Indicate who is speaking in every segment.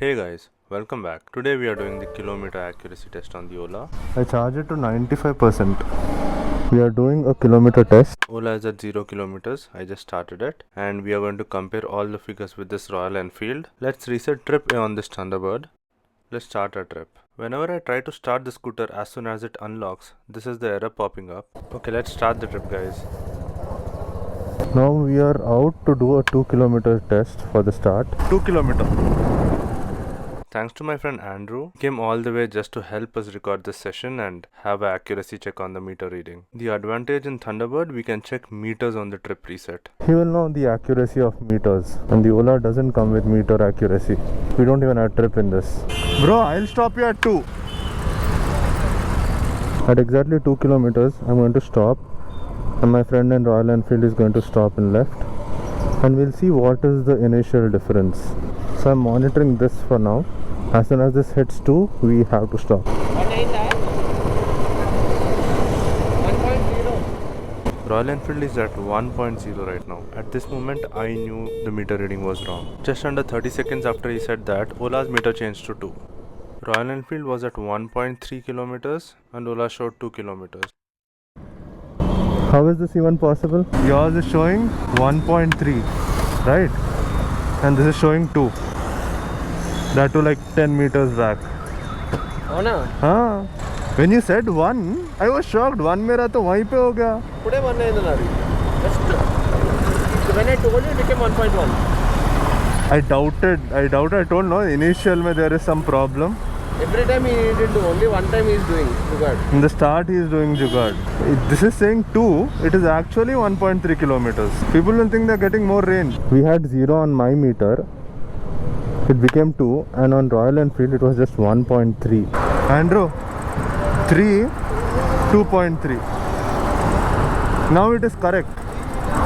Speaker 1: Hey guys, welcome back. Today we are doing the kilometer accuracy test on the OLA.
Speaker 2: I charge it to 95%. We are doing a kilometer test.
Speaker 1: OLA is at 0 kilometers. I just started it and we are going to compare all the figures with this Royal Enfield. Let's reset trip on this Thunderbird. Let's start our trip. Whenever I try to start the scooter, as soon as it unlocks, this is the error popping up. Okay, let's start the trip, guys.
Speaker 2: Now we are out to do a 2 kilometer test for the start. 2 kilometer.
Speaker 1: Thanks to my friend Andrew, he came all the way just to help us record this session and have an accuracy check on the meter reading. The advantage in Thunderbird, we can check meters on the trip reset.
Speaker 2: He will know the accuracy of meters, and the OLA doesn't come with meter accuracy. We don't even have trip in this. Bro, I'll stop you at 2. At exactly 2 kilometers, I'm going to stop, and my friend in Royal Enfield is going to stop in left, and we'll see what is the initial difference. So I'm monitoring this for now. As soon as this hits 2, we have to stop.
Speaker 3: What is that? 1.0.
Speaker 1: Royal Enfield is at 1.0 right now. At this moment, I knew the meter reading was wrong. Just under 30 seconds after he said that, Ola's meter changed to 2. Royal Enfield was at 1.3 kilometers and Ola showed 2 kilometers.
Speaker 2: How is this even possible? Yours is showing 1.3, right? And this is showing 2. That too like 10 meters back.
Speaker 3: Oh no.
Speaker 2: Huh? When you said 1, I was shocked. 1 mera to wahi pe ho gaya.
Speaker 3: Today 1 is the just when I told you it became 1.1.
Speaker 2: I doubted. I told no. Initial mein there is some problem.
Speaker 3: Every time he didn't do, only one time he is doing jugaad.
Speaker 2: In the start he is doing jugaad. This is saying 2. It is actually 1.3 kilometers. People will think they are getting more range. We had 0 on my meter. It became 2, and on Royal Enfield it was just 1.3. Andrew, 3, 2.3. Now it is correct.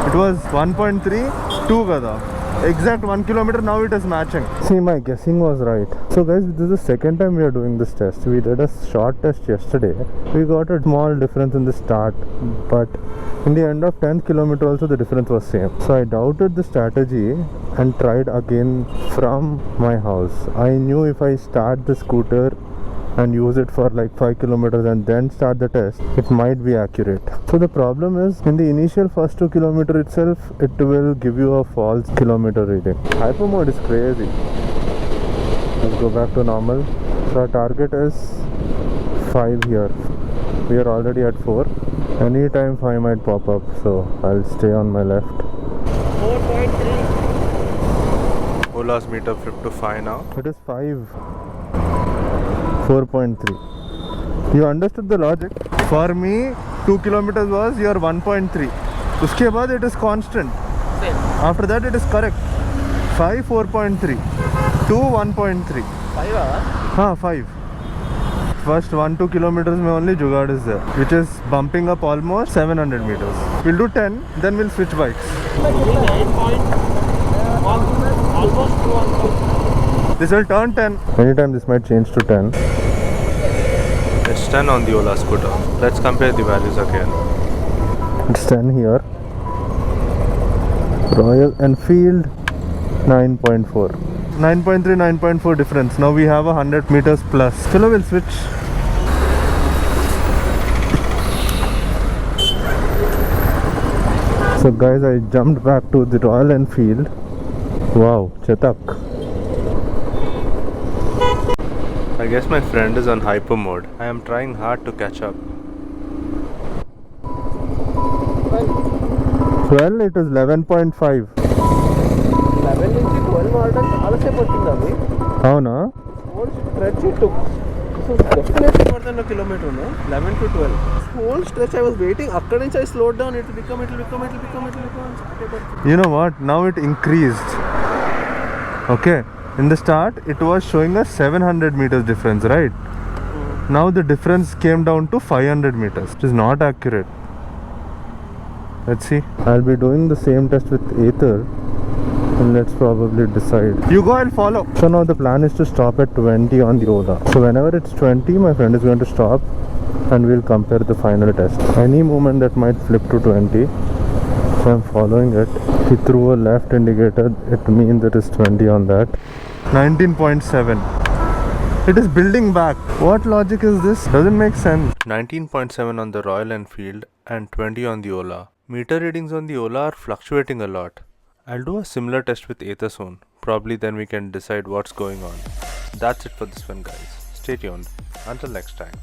Speaker 2: It was 1.3, 2 gada. Exact 1 kilometer, now it is matching. See, my guessing was right. So guys, this is the second time we are doing this test. We did a short test yesterday. We got a small difference in the start, but in the end of 10th kilometer also the difference was same. So I doubted the strategy and tried again from my house. I knew if I start the scooter and use it for like 5 kilometers and then start the test, it might be accurate. So the problem is, in the initial first 2 kilometer itself, it will give you a false kilometer reading. Hyper mode is crazy. Let's go back to normal. So our target is 5 here. We are already at 4. Anytime 5 might pop up, so I'll stay on my left.
Speaker 3: 4.3.
Speaker 1: Ola's meter flipped to 5 now.
Speaker 2: It is 5. 4.3. You understood the logic? For me, 2 kilometers was your 1.3. Uske baad it is constant.
Speaker 3: Same.
Speaker 2: After that it is correct. 5, 4.3. 2, 1.3.
Speaker 3: 5 hours?
Speaker 2: Haan, 5. First 1-2 kilometers mein only jugaad is there, which is bumping up almost 700 meters. We'll do 10, then we'll switch bikes.
Speaker 3: 9.1. Almost 1.
Speaker 2: This will turn 10. Anytime this might change to 10.
Speaker 1: It's 10 on the Ola scooter. Let's compare the values again.
Speaker 2: It's 10 here. Royal Enfield 9.4. 9.3, 9.4 difference. Now we have 100 meters plus. Chalo, we'll switch. So guys, I jumped back to the Royal Enfield. Wow, Chetak.
Speaker 1: I guess my friend is on hyper mode. I am trying hard to catch up.
Speaker 2: 12, it is 11.5.
Speaker 3: 11 నుంచి 12 వాడడం చాలా సేపు వచ్చింది అది.
Speaker 2: అవునా?
Speaker 3: Whole stretch it took. This was definitely more than a kilometer, no? 11 to 12. Whole stretch I was waiting. After I slowed down. It will become.
Speaker 2: You know what? Now it increased. Okay. In the start, it was showing us 700 meters difference, right? Now the difference came down to 500 meters. It is not accurate. Let's see. I'll be doing the same test with Aether. And let's probably decide. You go, I'll follow. So now the plan is to stop at 20 on the OLA. So whenever it's 20, my friend is going to stop and we'll compare the final test. Any movement that might flip to 20, so I'm following it. He threw a left indicator, it means it is 20 on that. 19.7. It is building back. What logic is this? Doesn't make sense.
Speaker 1: 19.7 on the Royal Enfield and 20 on the Ola. Meter readings on the Ola are fluctuating a lot. I'll do a similar test with Ather soon. Probably then we can decide what's going on. That's it for this one, guys. Stay tuned. Until next time.